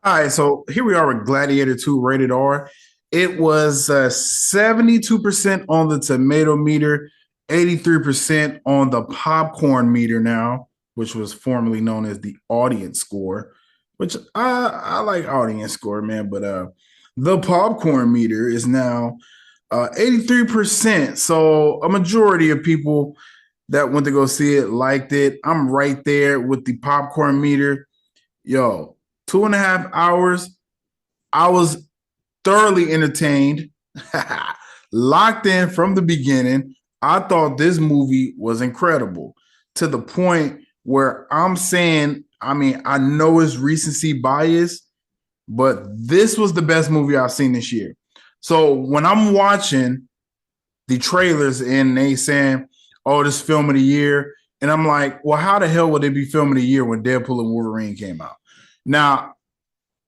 All right, so here we are with Gladiator 2 rated R. It was 72% on the tomato meter, 83% on the popcorn meter now, which was formerly known as the audience score, which I like audience score, man, but the popcorn meter is now 83%. So a majority of people that went to go see it liked it. I'm right there with the popcorn meter. Yo, 2.5 hours. I was thoroughly entertained, locked in from the beginning. I thought this movie was incredible to the point where I'm saying, I mean, I know it's recency bias, but this was the best movie I've seen this year. So when I'm watching the trailers and they saying, oh, this film of the year, and I'm like, well, how the hell would it be film of the year when Deadpool and Wolverine came out? Now,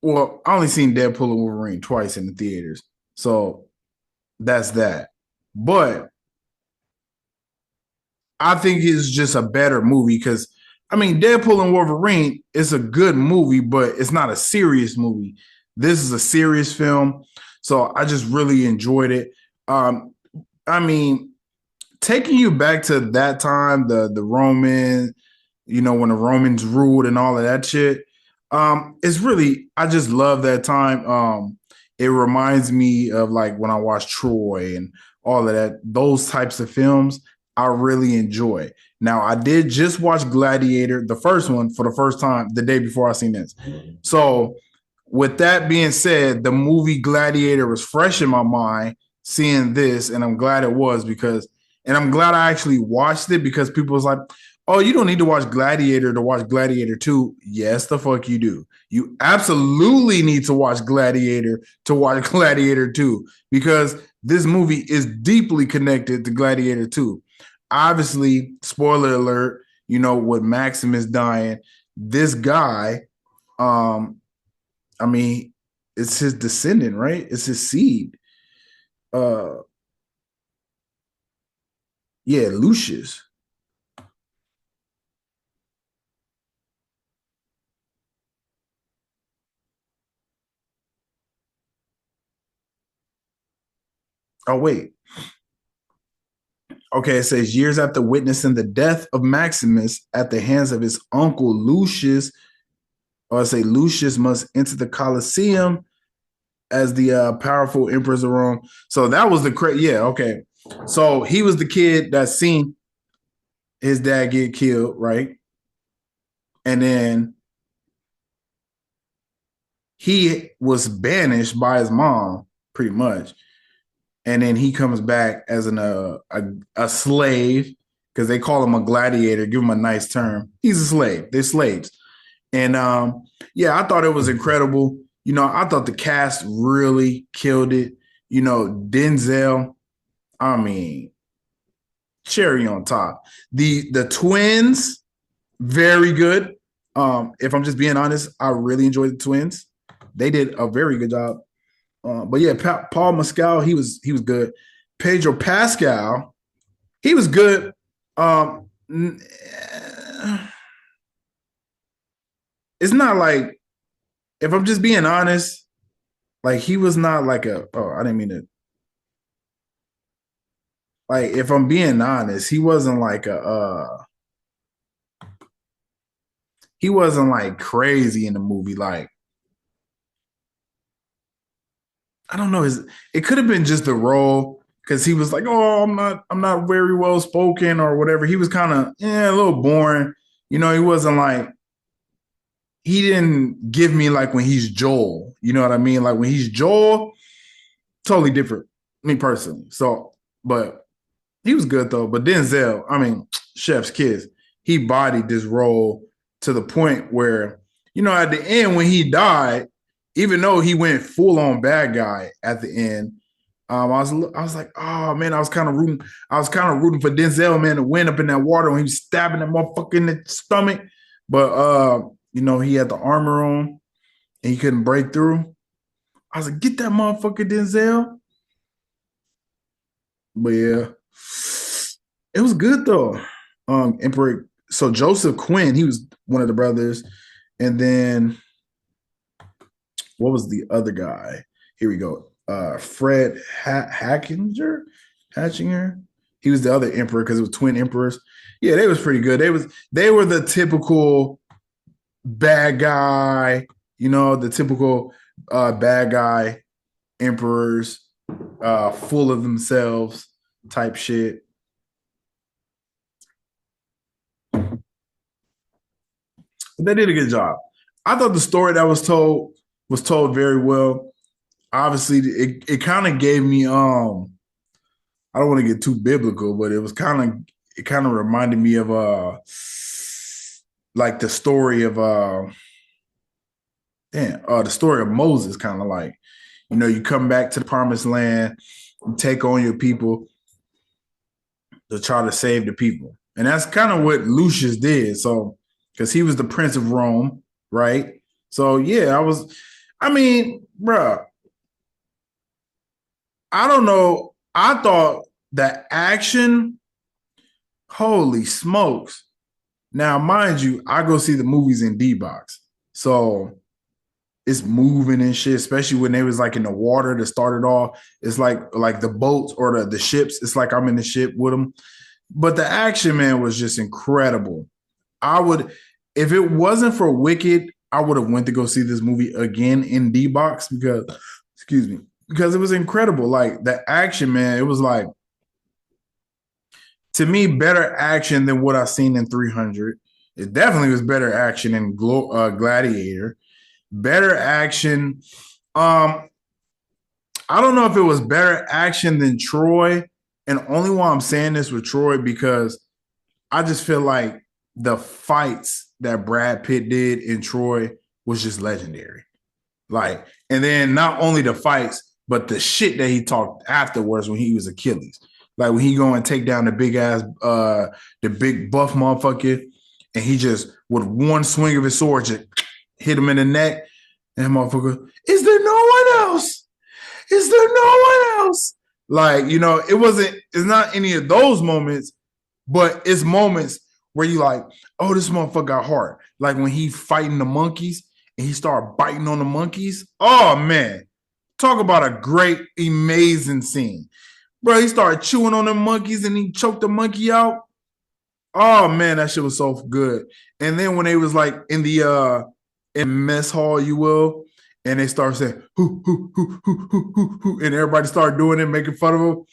well, I only seen Deadpool and Wolverine twice in the theaters, so that's that. But I think it's just a better movie because I mean, Deadpool and Wolverine is a good movie, but it's not a serious movie. This is a serious film, so I just really enjoyed it. Um, I mean, taking you back to that time, the Roman, when the Romans ruled and all of that shit. It's really I just love that time. It reminds me of like when I watched Troy and all of that, those types of films I really enjoy. Now I did just watch Gladiator, the first one, for the first time the day before I seen this. So with that being said, the movie Gladiator was fresh in my mind seeing this, and I'm glad it was because and I'm glad I actually watched it because people was like, oh, you don't need to watch Gladiator to watch Gladiator 2. Yes, the fuck you do. You absolutely need to watch Gladiator to watch Gladiator 2 because this movie is deeply connected to Gladiator 2. Obviously, spoiler alert, with Maximus dying, this guy, um, I mean, it's his descendant, right? It's his seed. Uh, yeah, Lucius. Oh, wait. Okay, it says years after witnessing the death of Maximus at the hands of his uncle Lucius, or I say Lucius must enter the Colosseum as the powerful emperors of Rome. So that was the yeah, okay. So he was the kid that seen his dad get killed, right? And then he was banished by his mom, pretty much. And then he comes back as a slave because they call him a gladiator, give him a nice term. He's a slave. They're slaves. And yeah, I thought it was incredible. I thought the cast really killed it. Denzel, I mean, cherry on top. The twins, very good. If I'm just being honest, I really enjoyed the twins. They did a very good job. But yeah, Paul Mescal, he was good. Pedro Pascal, he was good. Um, it's not like if I'm just being honest, like he was not like a. Oh, I didn't mean to. Like if I'm being honest, he wasn't like a. He wasn't like crazy in the movie. Like I don't know. It could have been just the role because he was like, oh, I'm not very well spoken or whatever. He was kind of a little boring. He wasn't like he didn't give me like when he's Joel. You know what I mean? Like when he's Joel, totally different. Me personally. So, but he was good though. But Denzel, I mean, Chef's kiss. He bodied this role to the point where, at the end when he died, even though he went full on bad guy at the end, I was like, oh man, I was kind of rooting for Denzel, man, to win up in that water when he was stabbing that motherfucker in the stomach. But he had the armor on and he couldn't break through. I was like, get that motherfucker, Denzel. But yeah, it was good though. Emperor. So Joseph Quinn, he was one of the brothers, and then what was the other guy? Here we go. Fred Hatchinger. He was the other emperor because it was twin emperors. Yeah, they was pretty good. They were the typical bad guy, the typical bad guy emperors, full of themselves type shit. But they did a good job. I thought the story that was told very well. Obviously, it kind of gave me I don't want to get too biblical, but it kind of reminded me of like the story of the story of Moses, kind of like, you come back to the promised land, you take on your people to try to save the people. And that's kind of what Lucius did. So, because he was the Prince of Rome, right? So, yeah, I mean, bruh, I don't know. I thought that action, holy smokes. Now, mind you, I go see the movies in D box. So it's moving and shit, especially when they was like in the water to start it off. It's like the boats or the ships. It's like I'm in the ship with them. But the action, man, was just incredible. I would, if it wasn't for Wicked, I would have went to go see this movie again in D box because, excuse me, because it was incredible. Like the action, man, it was like, to me, better action than what I've seen in 300. It definitely was better action in Gladiator. Better action. I don't know if it was better action than Troy. And only why I'm saying this with Troy because I just feel like the fights that Brad Pitt did in Troy was just legendary. Like, and then not only the fights, but the shit that he talked afterwards when he was Achilles. Like when he go and take down the big ass, the big buff motherfucker, and he just with one swing of his sword just hit him in the neck, and motherfucker, is there no one else? Is there no one else? Like, it's not any of those moments, but it's moments where you like, oh, this motherfucker got heart. Like when he fighting the monkeys and he started biting on the monkeys. Oh man, talk about a great, amazing scene. Bro, he started chewing on the monkeys and he choked the monkey out. Oh man, that shit was so good. And then when they was like in the in mess hall, you will, and they start saying hoo, and everybody started doing it, making fun of him.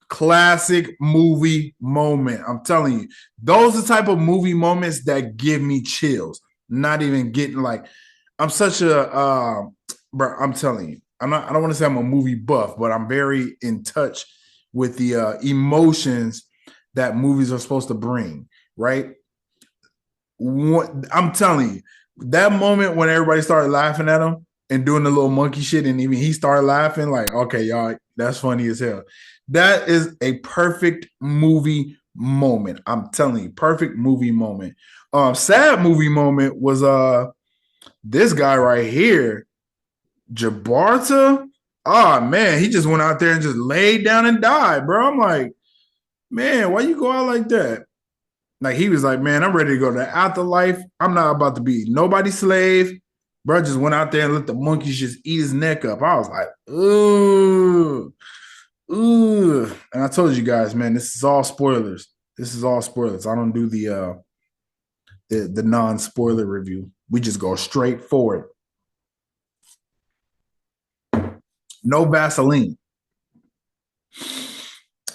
Classic movie moment. I'm telling you, those are the type of movie moments that give me chills. Not even getting like, I'm such a bro. I'm telling you, I don't want to say I'm a movie buff, but I'm very in touch with the emotions that movies are supposed to bring, right? I'm telling you, that moment when everybody started laughing at him and doing the little monkey shit, and even he started laughing, like, okay, y'all, that's funny as hell. That is a perfect movie moment. I'm telling you, perfect movie moment. Sad movie moment was this guy right here, Jabarta. Oh man, he just went out there and just laid down and died, bro. I'm like, man, why you go out like that? Like he was like, man, I'm ready to go to the afterlife. I'm not about to be nobody's slave. Bro just went out there and let the monkeys just eat his neck up. I was like, ooh, ooh. And I told you guys, man, this is all spoilers. This is all spoilers. I don't do the non-spoiler review. We just go straight forward. No Vaseline.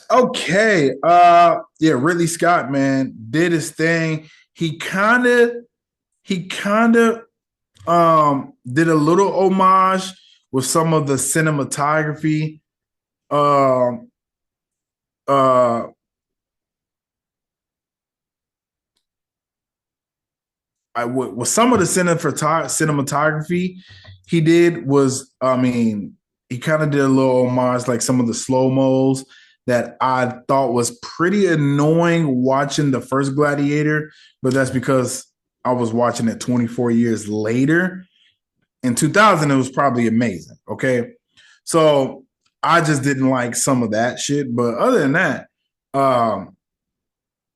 Okay. Yeah, Ridley Scott, man, did his thing. He kind of did a little homage with some of the cinematography. Um uh with some of the cinematography he did was, I mean, he kind of did a little homage, like some of the slow mos that I thought was pretty annoying watching the first Gladiator, but that's because I was watching it 24 years later. In 2000, it was probably amazing. Okay. So I just didn't like some of that shit. But other than that, um,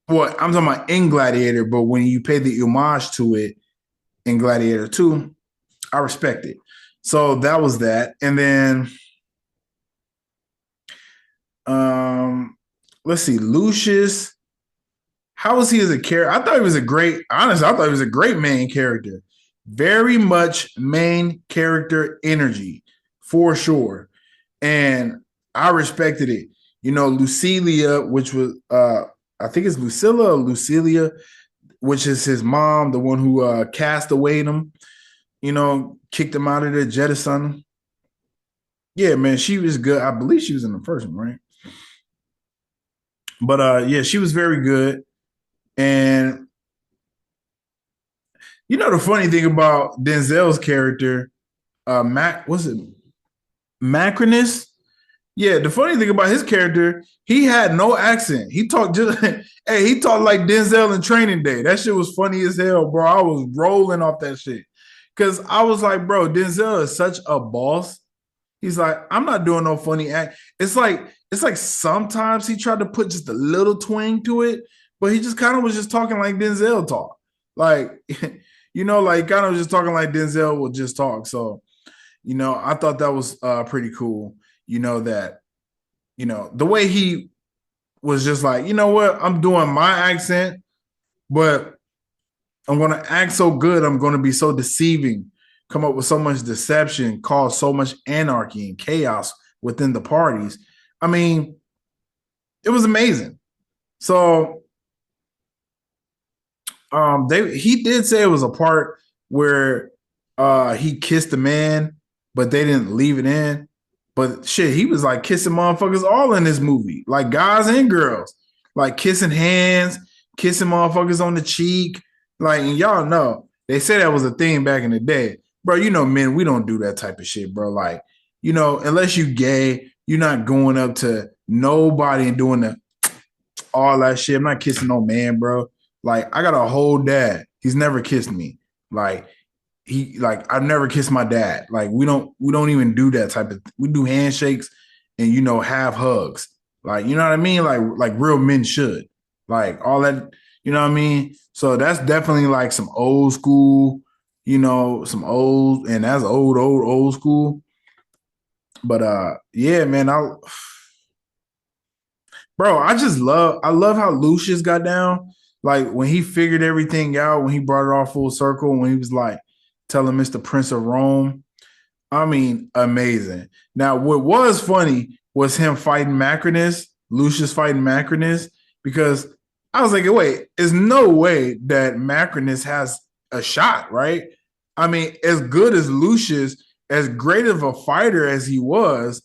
what I'm talking about in Gladiator, but when you pay the homage to it in Gladiator 2, I respect it. So that was that. And then um let's see, Lucius. How was he as a character? I thought he was a great, honestly, I thought he was a great main character. Very much main character energy for sure. And I respected it. You know, Lucilia, which was I think it's Lucilla or Lucilia, which is his mom, the one who cast away him, you know, kicked him out of there, jettisoned him. Yeah, man, she was good. I believe she was in the first one, right? But yeah, she was very good. And you know the funny thing about Denzel's character, Mac was it Macronus? Yeah, the funny thing about his character, he had no accent. He talked just hey, he talked like Denzel in Training Day. That shit was funny as hell, bro. I was rolling off that shit. Cause I was like, bro, Denzel is such a boss. He's like, I'm not doing no funny act. It's like sometimes he tried to put just a little twang to it, but he just kind of was just talking like Denzel talk. Like, like kind of just talking like Denzel would just talk. So, I thought that was pretty cool. That, the way he was just like, you know what, I'm doing my accent, but I'm going to act so good. I'm going to be so deceiving, come up with so much deception, cause so much anarchy and chaos within the parties. I mean, it was amazing. So he did say it was a part where he kissed a man, but they didn't leave it in. But shit, he was like kissing motherfuckers all in this movie, like guys and girls, like kissing hands, kissing motherfuckers on the cheek. Like, and y'all know, they said that was a thing back in the day. Bro, men, we don't do that type of shit, bro. Like, unless you gay, you're not going up to nobody and doing all that shit. I'm not kissing no man, bro. Like, I got a whole dad. He's never kissed me. Like, I've never kissed my dad. Like, we don't even do that type of. We do handshakes and have hugs. Like, you know what I mean? Like real men should. Like all that. You know what I mean? So that's definitely like some old school. Some old, and that's old school. But yeah, man, I love how Lucius got down. Like when he figured everything out, when he brought it all full circle, when he was like telling Mr. Prince of Rome. I mean, amazing. Now, what was funny was him fighting Macronus, Lucius fighting Macronus, because I was like, wait, there's no way that Macronus has a shot, right? I mean, as good as Lucius, as great of a fighter as he was,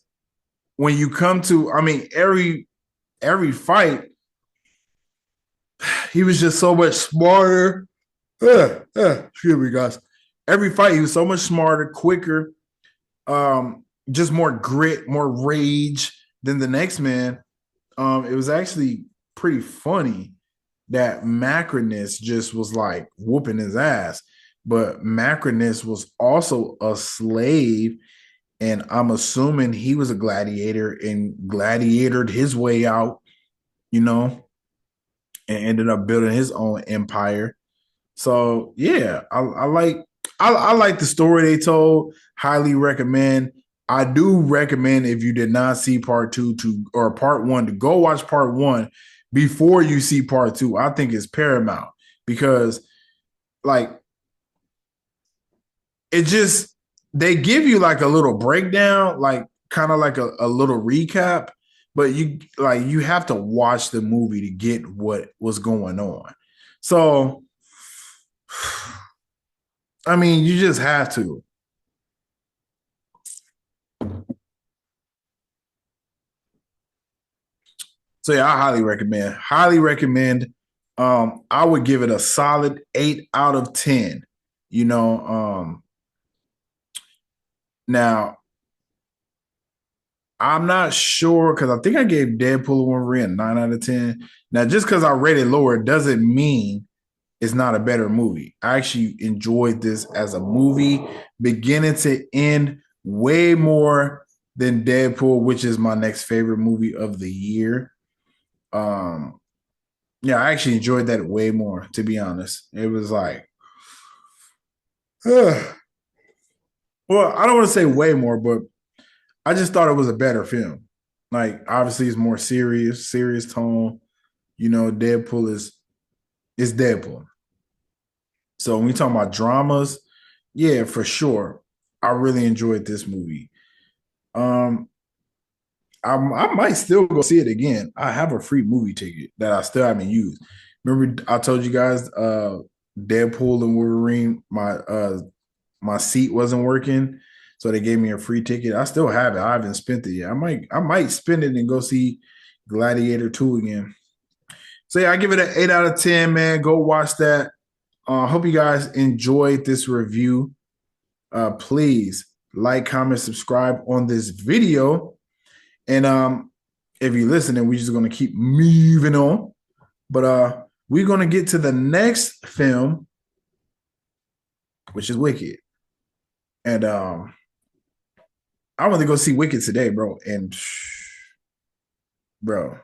when you come to, I mean, every fight, he was just so much smarter. Excuse me, guys. Every fight, he was so much smarter, quicker, just more grit, more rage than the next man. It was actually pretty funny that Macronus just was like whooping his ass, but Macronus was also a slave, and I'm assuming he was a gladiator and gladiatored his way out, you know, and ended up building his own empire. So yeah, I like the story they told. Highly recommend. I do recommend if you did not see part two to or part one to go watch part one before you see part two. I think it's paramount because like it just they give you like a little breakdown, like kind of like a little recap, but you have to watch the movie to get what was going on. So I mean, you just have to. So yeah, I highly recommend. Highly recommend. I would give it a solid 8 out of 10. You know, now I'm not sure because I think I gave Deadpool and Wolverine a 9 out of 10. Now, just because I rated lower doesn't mean it's not a better movie. I actually enjoyed this as a movie, beginning to end, way more than Deadpool, which is my next favorite movie of the year. Um, Yeah, I actually enjoyed that way more, to be honest. It was like, ugh. Well, I don't want to say way more, but I just thought it was a better film. Like obviously it's more serious tone. You know, Deadpool is Deadpool. So when we talk about dramas, yeah, for sure. I really enjoyed this movie. Um, I might still go see it again. I have a free movie ticket that I still haven't used. Remember, I told you guys, Deadpool and Wolverine, my seat wasn't working, so they gave me a free ticket. I still have it. I haven't spent it yet. I might spend it and go see Gladiator 2 again. So yeah, I give it an 8 out of 10, man. Go watch that. Hope you guys enjoyed this review. Please like, comment, subscribe on this video. And if you're listening, we're just gonna keep moving on. But we're gonna get to the next film, which is Wicked. And I want to go see Wicked today, bro. And bro,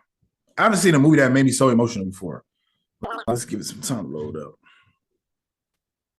I haven't seen a movie that made me so emotional before. Let's give it some time to load up.